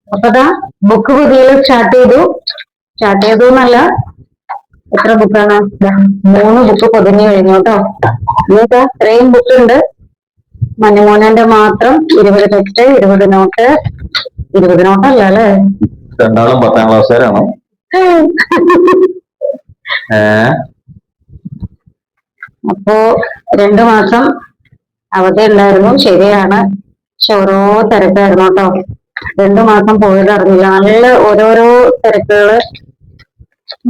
അപ്പതാ book പുതിയ start ചെയ്തു എന്നല്ല, എത്ര ബുക്കാണ്? 3 ബുക്ക് പൊതിഞ്ഞു കഴിഞ്ഞു കേട്ടോ. ഇനിയിപ്പോ ഇത്രയും ബുക്ക് ഉണ്ട്. മഞ്ഞമോനന്റെ മാത്രം 20 ടെക്സ്റ്റ്, 20 നോട്ട്. 20 നോട്ടല്ല അല്ലേ? രണ്ടാളും 10ാം ക്ലാസ്സുകാരാണോ? അപ്പോ 2 മാസം അവധി ഉണ്ടായിരുന്നു, ശരിയാണ്. പക്ഷെ ഓരോ തിരക്കായിരുന്നു കേട്ടോ. 2 മാസം പോയത് അറിഞ്ഞില്ല. നല്ല ഓരോരോ തിരക്കുകള്.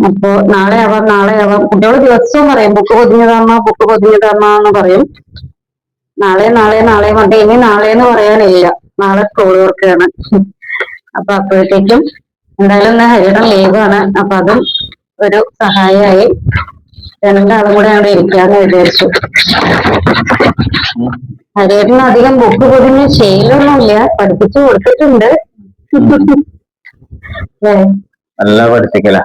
അപ്പൊ നാളെ ആവാം കുട്ടികൾ ദിവസവും പറയും ബുക്ക് പൊതിഞ്ഞതാന്ന് പറയും. നാളെ പറഞ്ഞിട്ട് ഇനി നാളെന്ന് പറയാനില്ല. നാളെ സ്കൂൾ വർക്കാണ്. അപ്പൊ അപ്പോഴത്തേക്കും എന്തായാലും ഹരിയുടെ ലീവാണ്. അപ്പൊ അതും ഒരു സഹായമായി. 2 കൂടെ അവിടെ ഇരിക്കാന്ന് വിചാരിച്ചു. ഹരിയേട്ടന് അധികം ബുക്ക് പൊതിഞ്ഞ് ശീലമൊന്നുമില്ല, പഠിപ്പിച്ചു കൊടുത്തിട്ടുണ്ട്. നല്ല പഠിപ്പിക്കല.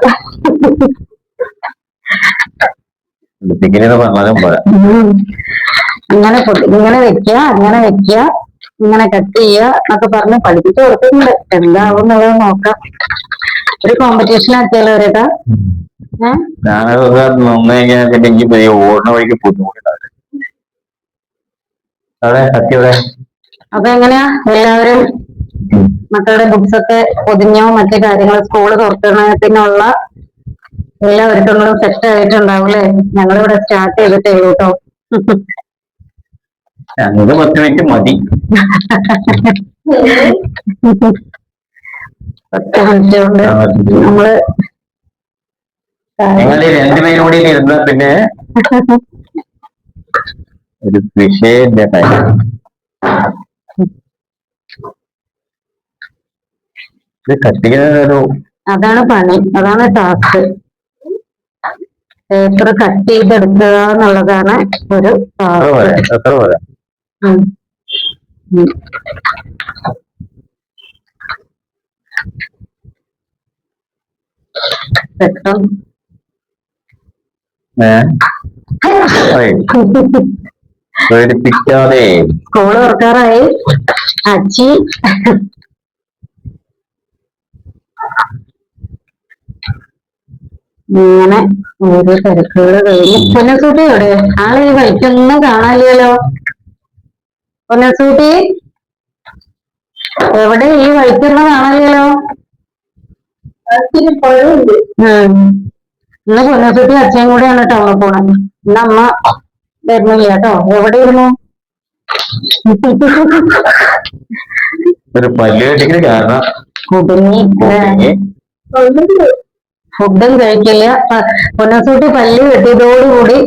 ഇങ്ങനെ വെക്ക, ഇങ്ങനെ കട്ട് ചെയ്യ എന്നൊക്കെ പറഞ്ഞ് പഠിപ്പിച്ചു കൊടുത്തിട്ടുണ്ട്. എന്താവും എന്നുള്ളത് നോക്കാം. ഒരു കോമ്പറ്റീഷൻ ആക്കിയാലോ ഒരേട്ടാ? ഓടുന്ന വഴിക്ക് ബുദ്ധിമുട്ടുണ്ടാവില്ല. അപ്പൊ എങ്ങനെയാ എല്ലാവരും മക്കളുടെ ബുക്സ് ഒക്കെ പൊതിഞ്ഞോ? മറ്റു കാര്യങ്ങൾ സ്കൂള് തുറക്കുന്നതിനുള്ള എല്ലാ ഒരുക്കങ്ങളും സെറ്റ് ആയിട്ടുണ്ടാവൂലേ? ഞങ്ങളിവിടെ സ്റ്റാർട്ട് ചെയ്തിട്ടേ ഉള്ളൂ കേട്ടോ. ഞങ്ങൾക്ക് 10 മിനിറ്റ് മതി. 10 മിനിറ്റ് കൊണ്ട് നമ്മള് 2 പേരും കൂടി ഇരുന്ന പിന്നെ ഒരു വിഷയമില്ല കാര്യം. അതാണ് പണി, അതാണ് ടാസ്ക്. പേപ്പർ കട്ട് ചെയ്തെടുക്കുക എന്നുള്ളതാണ് ഒരു ടാസ്ക്. സ്കൂള് തുറക്കാറായി. അച്ചി ഇങ്ങനെ ഓരോ തിരക്കുകൾ കഴിഞ്ഞു. പൊന്നസൂട്ടി എവിടെ? ആളെ ഈ വഴിക്കൊന്നും കാണാനില്ലല്ലോ. പൊന്നസൂട്ടി എവിടെ? ഈ വഴിക്കൊന്നും കാണാനില്ലല്ലോ. ഇന്ന് പൊന്നസൂട്ടി അച്ഛനും കൂടെയാണ് ടൗണിൽ പോണത്. ഇന്ന് അമ്മ വരുന്നില്ല കേട്ടോ. എവിടെ ഇരുന്നു? ഫുഡും കഴിക്കില്ല. പൊന്നസൂട്ടി പല്ല് കെട്ടിയതോടുകൂടി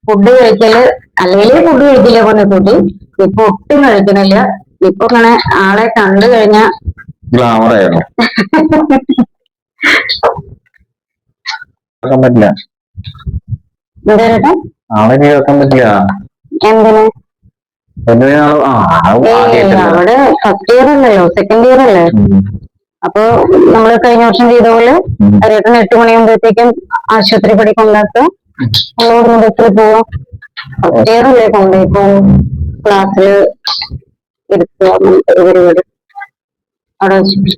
ഫുഡ് കഴിക്കല്, അല്ലെങ്കിൽ ഫുഡ് കഴിക്കില്ല പൊന്നസൂട്ടി. ഇപ്പൊ ഒട്ടും കഴിക്കണില്ല. ഇപ്പൊ ഇങ്ങനെ ആളെ കണ്ടു കഴിഞ്ഞാ പറ്റില്ല. എന്തിന്? അവിടെ ഫസ്റ്റ് ഇയർ അല്ലല്ലോ, സെക്കൻഡ് ഇയർ അല്ലേ. അപ്പൊ നമ്മള് കഴിഞ്ഞ വർഷം ചെയ്ത പോലെ അരേട്ടന് 8 മണിയാകുമ്പോഴത്തേക്കും ആശുപത്രി പടി കൊണ്ടാക്കുക, നമ്മളോട് ബസ്സിൽ പോവാം. ഫസ്റ്റ് ഇയർ അല്ലേ, കൊണ്ടുപോയിപ്പോ ക്ലാസ്സില് ഇരുത്തുക, പരിപാടി അവിടെ വെച്ചിട്ട്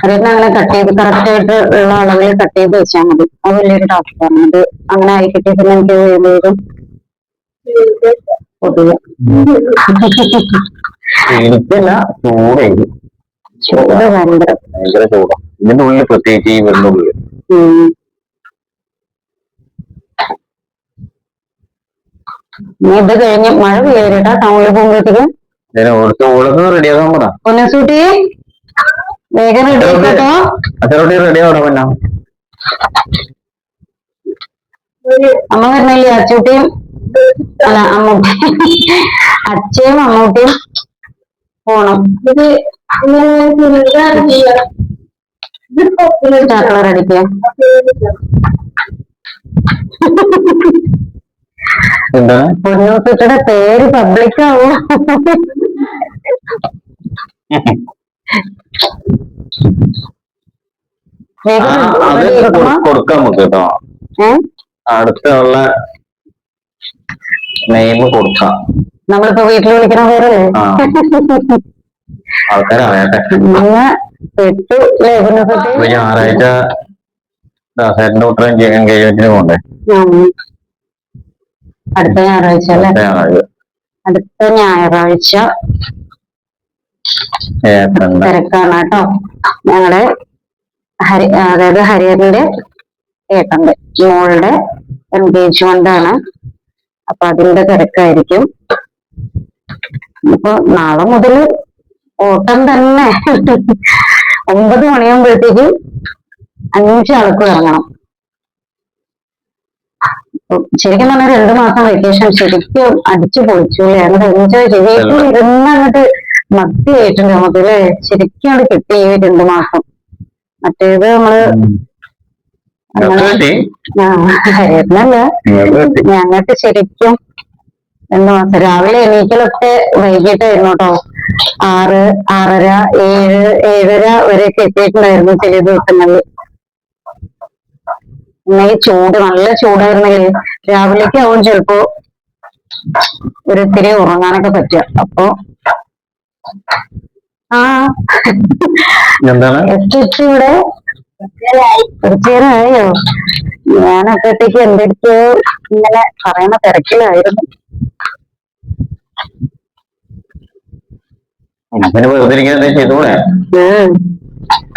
അരേട്ടന് അങ്ങനെ കട്ട് ചെയ്ത് കറക്റ്റ് ആയിട്ട് ഉള്ള അളവിൽ കട്ട് ചെയ്ത് വെച്ചാൽ മതി. അത് വലിയൊരു ടാസ്കാണ്. അത് അങ്ങനെ ആയി കിട്ടിയ പിന്നെ എനിക്ക് വേഗം പൊതുവെ ചൂട് ഭയങ്കര ചൂടാ. ഇതിന്റെ ഉള്ളിൽ പ്രത്യേകിച്ച് ഈ വെള്ളുള്ളിൽ ഇത് കഴിഞ്ഞ് മഴ പെയ്യരുട്ടാ ടൗണിൽ പോകുമ്പോഴത്തേക്കും. റെഡിയാക്കാൻ പറ. പൊന്നസൂട്ടി വേഗം റെഡി ആയിക്കോട്ടോ. റെഡിയാവണം. അമ്മ പറഞ്ഞില്ലേ അച്ചൂട്ടിയും അല്ല അമ്മൂട്ടി, അച്ഛയും അമ്മൂട്ടിയും പോണം. ചാക്കളർ അടിക്കുക. പൊന്നൂസുട്ടിയുടെ പേര് പബ്ലിക് ആവും. കൊടുക്കാം നമുക്ക് കേട്ടോ. അടുത്തുള്ള നെയിം കൊടുക്കാം. നമ്മളിപ്പോ വീട്ടിൽ വിളിക്കണ പേരല്ലേ? ആൾക്കാരറിയട്ടെ. ഇന്ന് പെട്ടു ലേഖനപ്പെട്ട് ഇപ്പൊ ഞായറാഴ്ച ദാസേട്ടന്റെ ഡോക്ടർ എൻഗേജ്മെന്റിന് പോണ്ടേ? അടുത്ത ഞായറാഴ്ച അല്ലെ? ഞായറാഴ്ച അടുത്ത ഞായറാഴ്ച തിരക്കാണ് കേട്ടോ. ഞങ്ങളുടെ അതായത് ഹരിഹരന്റെ ഏട്ടന്റെ മോളുടെ എൻഗേജ്മെന്റ് ആണ്. അപ്പൊ അതിന്റെ തിരക്കായിരിക്കും. അപ്പൊ നാളെ മുതൽ ഓട്ടം തന്നെ. 9 മണിയാകുമ്പോഴത്തേക്കും 5 ആൾക്ക് ഇറങ്ങണം. ശരിക്കും പറഞ്ഞാൽ 2 മാസം വെക്കേഷൻ ശരിക്കും അടിച്ചു പൊളിച്ചു. അങ്ങോട്ട് എൻജോയ് ചെയ്ത് ഇരുന്ന് അങ്ങോട്ട് മത്തിയായിട്ടുണ്ട് നമുക്ക് അല്ലേ. ശരിക്കും അവിടെ കിട്ടി 2 മാസം. മറ്റേത് നമ്മള് ഹരിയത്തിനല്ല, ഞങ്ങൾക്ക് ശരിക്കും 2 മാസം. രാവിലെ എണീക്കലൊക്കെ വൈകിട്ടായിരുന്നു കേട്ടോ. 6, 6:30, 7, 7:30 വരെയൊക്കെ എത്തിയിട്ടുണ്ടായിരുന്നു ചില ദിവസങ്ങളിൽ. പിന്നെ ഈ ചൂട്, നല്ല ചൂടായിരുന്നില്ലേ, രാവിലേക്ക് ആവും ചിലപ്പോ ഒരിത്തിരി ഉറങ്ങാനൊക്കെ പറ്റുക. അപ്പൊ ഇവിടെ കുറച്ചേരായോ ഞാനപ്പോഴത്തേക്ക് എന്തെടുത്തോ ഇങ്ങനെ പറയുന്ന തിരക്കിലായിരുന്നു.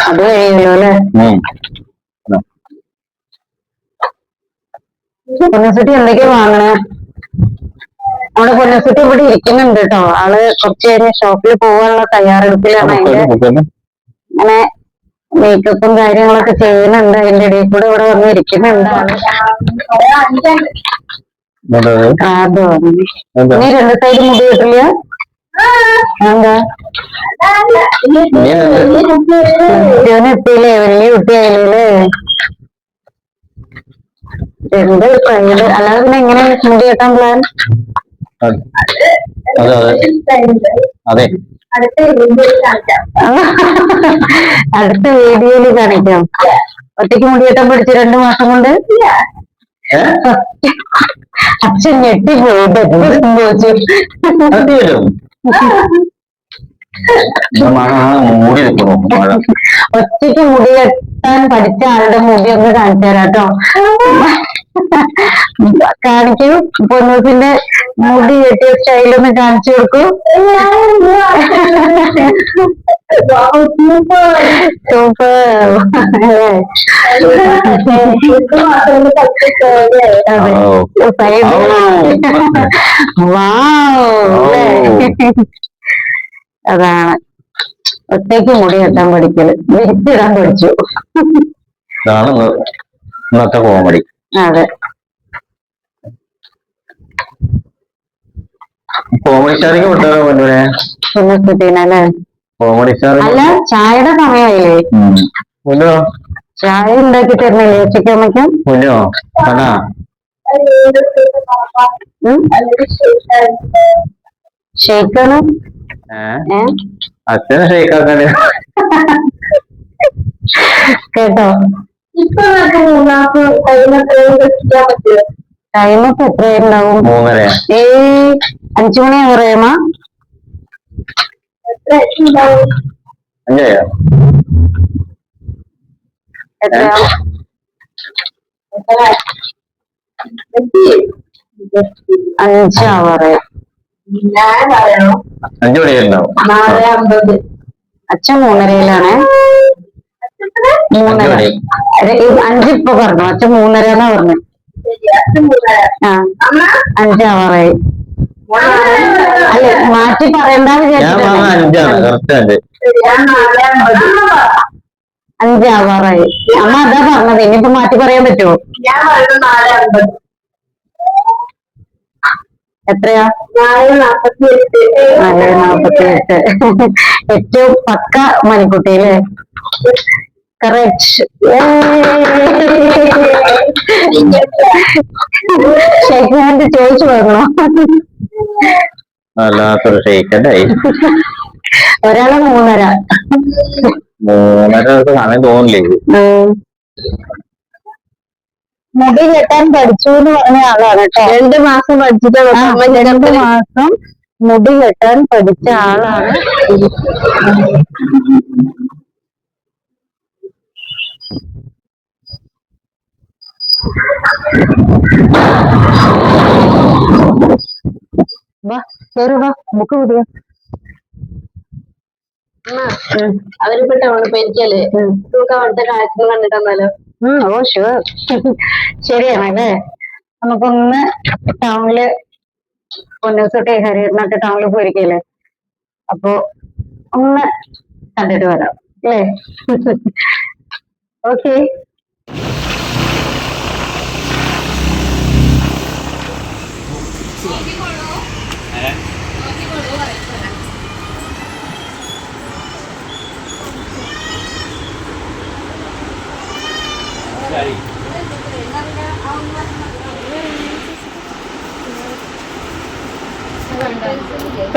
അത് കഴിയുമല്ലോ അല്ലെ. പൊന്നസുട്ടി എന്തൊക്കെയാ വാങ്ങണേ? നമ്മുടെ പൊന്നസുട്ടി ഇവിടെ ഇരിക്കുന്നുണ്ട് കേട്ടോ. ആള് കുറച്ച് കഴിഞ്ഞ് ഷോപ്പിൽ പോകാനുള്ള തയ്യാറെടുപ്പിലാണ്. അങ്ങനെ മേക്കപ്പും കാര്യങ്ങളൊക്കെ ചെയ്യുന്നുണ്ട്. അതിന്റെ ഇടയിൽ കൂടെ ഇവിടെ വന്ന് ഇരിക്കുന്നുണ്ട് ആള്. നീ 2 സൈഡ് മുടി കിട്ടില്ല എന്താ? എത്തിയില്ലേ, വലിയ കുട്ടിയായില്ലേ. 2 സൈഡ്. അല്ലാതെ പിന്നെ എങ്ങനെ മുടി കെട്ടാൻ പ്ലാൻ? അടുത്ത വീഡിയോയില് കാണിക്കാം. ഒറ്റയ്ക്ക് മുടി കെട്ടാൻ പഠിച്ചു 2 മാസം കൊണ്ട്. അച്ഛൻ ഞെട്ടിപ്പോയിട്ട് സംഭവിച്ചു. ഒറ്റയ്ക്ക് മുടി കെട്ടാൻ പഠിച്ച ആളുടെ മുടി ഒന്ന് കാണിച്ചു തരാട്ടോ. കാണിക്കൂ. പൊന്നൂസിന്റെ മുടി കെട്ടിയ സ്റ്റൈലൊന്ന് കാണിച്ചു കൊടുക്കൂ. സൂപ്പർ. അതാണ് ഒറ്റയ്ക്ക് മുടി കെട്ടാൻ പഠിക്കല്. വിരിച്ചിടാൻ പഠിച്ചു. ഇന്നത്തെ കോമഡി. അതെ, കോമഡി സ്റ്റാറിങ് വിട്ടാലോ പൊന്നൂനെ? പൊന്നൂസിട്ടീനല്ലേ? കോമഡി സ്റ്റാർ അല്ല, ചായയുടെ സമയമായില്ലേ? പൊന്നോ ചായ ഉണ്ടാക്കി തരുന്നില്ലേ ഉച്ചയ്ക്ക് അമ്മയ്ക്കും? പൊന്നോ കണാ ഷേക്കാണ്. അച്ഛനെ ഷേക്കാക്കാൻ കേട്ടോ. ടൈമൊക്കെ എത്രയുണ്ടാവും? 3:30. 5 മണി പറയുമ്പോ 5 ആവാറ്. 5 മണിയുണ്ടാവും. അച്ഛൻ 3:30 3:30. 5 ഇപ്പൊ പറഞ്ഞു. അച്ഛൻ 3:30 പറഞ്ഞു. 5 ആവാറായി. അല്ലെ, മാറ്റി പറയണ്ടെന്ന് വിചാരിച്ചിട്ടുണ്ട്. 5 ആവാറായി. അമ്മ അതാ പറഞ്ഞത്. ഇനിയിപ്പോ മാറ്റി പറയാൻ പറ്റുമോ? എത്രയാ? 4:48. ഏറ്റവും പക്ക മണിക്കുട്ടി അല്ലേ? കറക്റ്റ്. ഷെയ്ഖാന്റെ ചോദിച്ചു വാങ്ങണോ? അല്ലാത്തൊരു ഷെയ്ക്കണ്ടായി. ഒരാള് 3:30. സമയം തോന്നില്ലേ? മുടി കെട്ടാൻ പഠിച്ചു എന്ന് പറഞ്ഞ ആളാണ് കേട്ടോ. 2 മാസം പഠിച്ചിട്ട് 2 മാസം മുടി കെട്ടാൻ പഠിച്ച ആളാണ്. വാ കേറി വാ, ബുക്ക് പുതിയ അവരിപ്പോ ടൗണിൽ പോയിരിക്കല്ലേ, നമുക്ക് അവിടുത്തെ കാഴ്ചകൾ കണ്ടിട്ട്. ഓ ഷുവർ. ശരിയാണല്ലേ, നമുക്കൊന്ന് ടൗണില് പൊന്നൂസൊക്കെ ഹരിയറിനൊക്കെ ടൗണിൽ പോയിരിക്കല്ലേ, അപ്പൊ ഒന്ന് കണ്ടിട്ട് വരാം അല്ലേ? ഓക്കെ.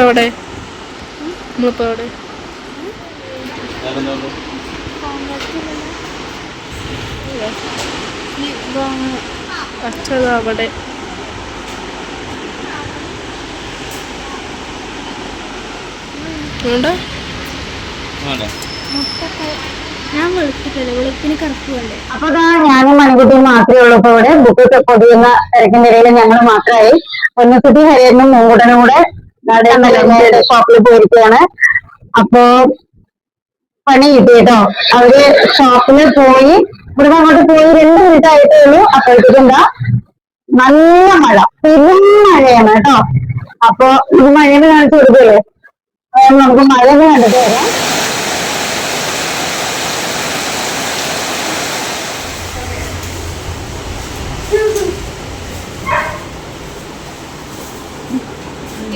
എവിടെ നമ്മളിപ്പോ എവിടെ? അച്ഛത് അവിടെ. ഞാൻ വെളുപ്പിട്ടല്ലേ, വെളുപ്പിന് കറുപ്പല്ലേ. അപ്പൊ ഞാനും മണിക്കുട്ടിയും മാത്രമേ ഉള്ളൂ ഇപ്പൊ ഇവിടെ. ബുക്കൊക്കെ പൊതിയുന്ന തിരക്കിന്റെ ഇടയിൽ ഞങ്ങൾ മാത്രമായി. പൊന്നക്കുട്ടി ഹരിയനും മൂങ്കുടനും കൂടെ ഷോപ്പിൽ പോയിരിക്കുകയാണ്. അപ്പൊ പണി കിട്ടി കേട്ടോ. അവര് ഷോപ്പിൽ പോയി ഇവിടുന്ന് അങ്ങോട്ട് പോയി 2 മിനിറ്റ് ആയിട്ടേ ഉള്ളൂ. അപ്പോഴത്തേക്കും എന്താ നല്ല മഴ, പെരും മഴയാണ് കേട്ടോ. അപ്പൊ ഇത് മഴയൊന്ന് കാണിച്ചു കൊടുക്കല്ലേ, നമുക്ക് മഴയൊന്ന് കണ്ടിട്ട് വരാം.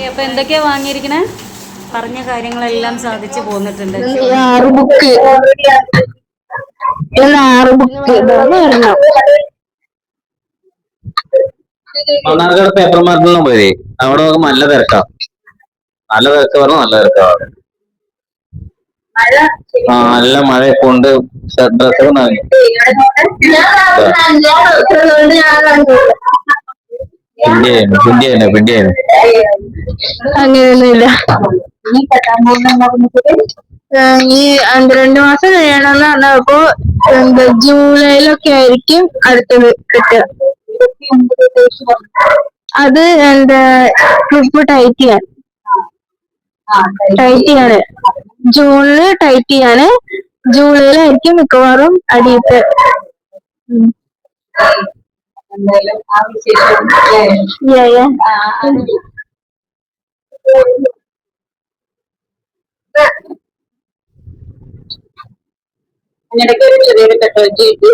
അപ്പൊ എന്തൊക്കെയാ വാങ്ങിയിരിക്കണേ? പറഞ്ഞ കാര്യങ്ങളെല്ലാം സാധിച്ചു പോന്നിട്ടുണ്ട്. 6 ബുക്ക്, 6 ബുക്ക് മണ്ണാർക്കാട് പേപ്പർ മാർക്കറ്റിലും പോയി. അവിടെ നോക്കുമ്പോ നല്ല തിരക്കാ, നല്ല തിരക്ക് പറഞ്ഞാൽ നല്ല തിരക്കാ. നല്ല മഴ കൊണ്ട് ഡ്രസ്സൊക്കെ നനഞ്ഞു. പിണ്ടിയാണ് അങ്ങനെയൊന്നുമില്ല. ഈ 2 മാസം കഴിയണമെന്ന് പറഞ്ഞപ്പോ ജൂലൈയിലൊക്കെ ആയിരിക്കും അടുത്തത് കിട്ടുക. അത് ട്രിപ്പ് ടൈറ്റിയാണ്. ജൂണില് ടൈറ്റിയാണ്, ജൂലൈയിലായിരിക്കും മിക്കവാറും അടിയിട്ട്. എന്തായാലും ആ വിശേഷം അതിനിടയ്ക്ക് ഒരു ചെറിയൊരു കട്ടോജി ഇട്ട്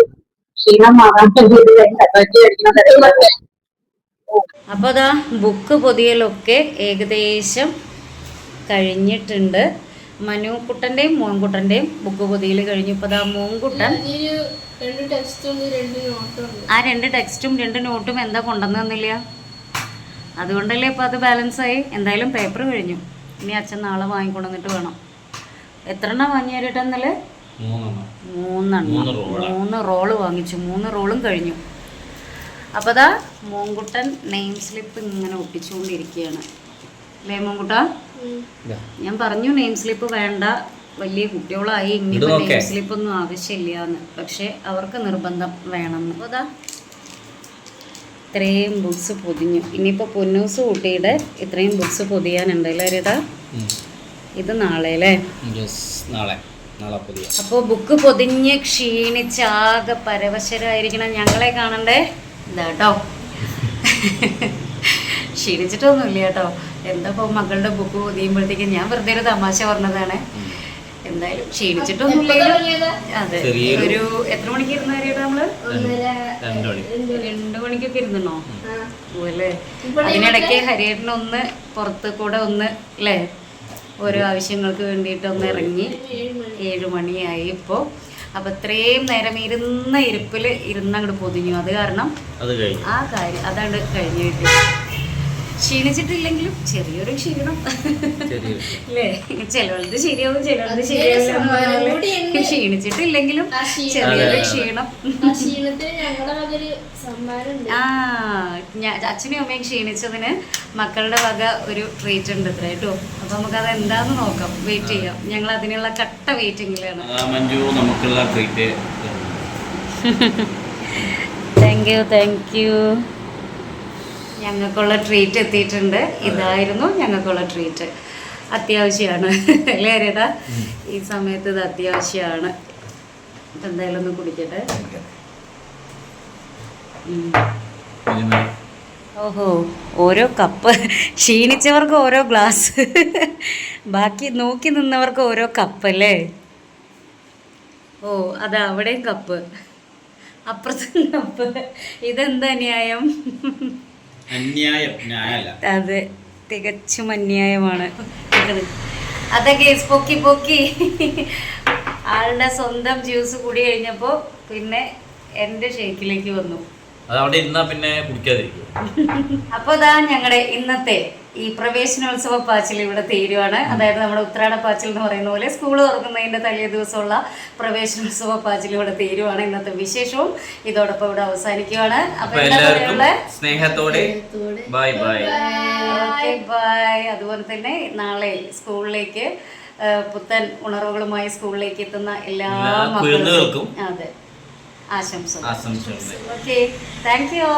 ക്ഷീണം മാറാൻ കട്ടോജി അടിക്കുന്നത്. അപ്പോൾ അതാ ബുക്ക് പൊതിയലൊക്കെ ഏകദേശം കഴിഞ്ഞിട്ടുണ്ട്. മനുക്കുട്ടൻ്റെയും മോൻകുട്ടൻ്റെയും ബുക്ക് പൊതിയൽ കഴിഞ്ഞു. ഇപ്പോൾ അതാ മോൻകുട്ടൻ ആ 2 ടെക്സ്റ്റും 2 നോട്ടും എന്താ കൊണ്ടുവന്നില്ല, അതുകൊണ്ടല്ലേ ഇപ്പോൾ അത് ബാലൻസായി. എന്തായാലും പേപ്പർ കഴിഞ്ഞു. ഇനി അച്ഛൻ നാളെ വാങ്ങിക്കൊണ്ടുവന്നിട്ട് വേണം. എത്ര എണ്ണം വാങ്ങി തരട്ടെന്നല്ലേ? 3 റോള് വാങ്ങിച്ചു. 3 റോളും കഴിഞ്ഞു. അപ്പോൾ അതാ മോൻകുട്ടൻ നെയിം സ്ലിപ്പ് ഇങ്ങനെ ഒട്ടിച്ചുകൊണ്ടിരിക്കുകയാണ് അല്ലേ മോൻകുട്ട? ഞാൻ പറഞ്ഞു നെയിം സ്ലിപ്പ് വേണ്ട, വലിയ കുട്ടികളായി, ഇനിയിപ്പോൾ നെയിം സ്ലിപ്പ് ഒന്നും ആവശ്യമില്ല എന്ന്. പക്ഷെ അവർക്ക് നിർബന്ധം വേണമെന്ന്. അപ്പോൾ അതാ ഇത്രയും ബുക്സ് പൊതിഞ്ഞു. ഇനിയിപ്പോൾ പൊന്നൂസ് കുട്ടിയുടെ ഇത്രയും ബുക്സ് പൊതിയാനുണ്ട് അല്ലേ രേതാ? ഇത് നാളെ അല്ലേ? അപ്പോൾ ബുക്ക് പൊതിഞ്ഞ് ക്ഷീണിച്ചാകെ പരവശരായിരിക്കണം. ഞങ്ങളെ കാണണ്ടേ? ഇതാ കേട്ടോ, ക്ഷീണിച്ചിട്ടൊന്നുമില്ല കേട്ടോ. എന്താ ഇപ്പോൾ മകളുടെ ബുക്ക് പൊതിയുമ്പോഴത്തേക്കും ഞാൻ വെറുതെ ഒരു തമാശ പറഞ്ഞതാണ്. എന്തായാലും ക്ഷീണിച്ചിട്ടൊന്നുമില്ലല്ലോ. അതെ, ഒരു എത്ര മണിക്ക് ഇരുന്ന കാര്യമായിട്ട് നമ്മള് 2 മണിക്കൊക്കെ ഇരുന്നോ അല്ലേ? അതിനിടയ്ക്ക് ഹരിയേട്ടനൊന്ന് പുറത്ത് കൂടെ ഒന്ന് അല്ലേ ഓരോ ആവശ്യങ്ങൾക്ക് വേണ്ടിയിട്ട് ഒന്ന് ഇറങ്ങി. 7 മണിയായി ഇപ്പോൾ. അപ്പൊ ഇത്രയും നേരം ഇരുന്ന ഇരിപ്പിൽ ഇരുന്നങ്ങോട്ട് പൊതിഞ്ഞു. അത് കാരണം ആ കാര്യം അതാണ്ട് കഴിഞ്ഞു കിട്ടി. ക്ഷീണിച്ചിട്ടില്ലെങ്കിലും ചെറിയൊരു ക്ഷീണം അല്ലേ? ചിലവർക്ക് ശരിയാവും, ചിലവർക്ക് ശരിയാവില്ല. ക്ഷീണിച്ചിട്ടില്ലെങ്കിലും ചെറിയൊരു ക്ഷീണം. അച്ഛനും അമ്മയും ക്ഷീണിച്ചതിന് മക്കളുടെ വക ഒരു ട്രീറ്റ് ഉണ്ട് ഇത്ര കേട്ടോ. അപ്പൊ നമുക്കത് എന്താന്ന് നോക്കാം, വെയിറ്റ് ചെയ്യാം. ഞങ്ങൾ അതിനുള്ള കട്ട വെയിറ്റിംഗിലാണ്. Thank you. ഞങ്ങൾക്കുള്ള ട്രീറ്റ് എത്തിയിട്ടുണ്ട്. ഇതായിരുന്നു ഞങ്ങൾക്കുള്ള ട്രീറ്റ്. അത്യാവശ്യമാണ് അല്ലേ ഹരിയേട്ടാ? ഈ സമയത്ത് ഇത് അത്യാവശ്യമാണ്. ഇപ്പം എന്തായാലും ഒന്ന് കുടിക്കട്ടെ. ഓഹോ, ഓരോ കപ്പ്. ക്ഷീണിച്ചവർക്ക് ഓരോ ഗ്ലാസ്, ബാക്കി നോക്കി നിന്നവർക്ക് ഓരോ കപ്പ് അല്ലേ? ഓ അതാ അവിടെയും കപ്പ്, അപ്പുറത്തും കപ്പ്. ഇതെന്താ ന്യായം? അതെ, തികച്ചും അന്യായമാണ്. അതൊക്കെ പൊക്കി പൊക്കി ആളുടെ സ്വന്തം ജ്യൂസ് കുടി കഴിഞ്ഞപ്പോ പിന്നെ എന്റെ ഷേക്കിലേക്ക് വന്നു. അപ്പൊ ഇതാ ഞങ്ങളുടെ ഇന്നത്തെ ഈ പ്രവേശനോത്സവ പാച്ചിൽ ഇവിടെ തീരുവാണ്. അതായത് നമ്മുടെ ഉത്രാട പാച്ചിൽ എന്ന് പറയുന്ന പോലെ സ്കൂൾ തുറക്കുന്നതിന്റെ തലേ ദിവസമുള്ള പ്രവേശനോത്സവ പാച്ചിൽ ഇവിടെ തീരുവാണ്. ഇന്നത്തെ വിശേഷവും ഇതോടൊപ്പം ഇവിടെ അവസാനിക്കുകയാണ്. അപ്പൊ സ്നേഹത്തോടെ ബൈ ബൈ. Okay bye. അതുപോലെ തന്നെ നാളെ സ്കൂളിലേക്ക് പുത്തൻ ഉണർവുകളുമായി സ്കൂളിലേക്ക് എത്തുന്ന എല്ലാ മക്കൾക്കും അതെ ആശംസകൾ. Okay, thank you.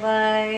ബൈ.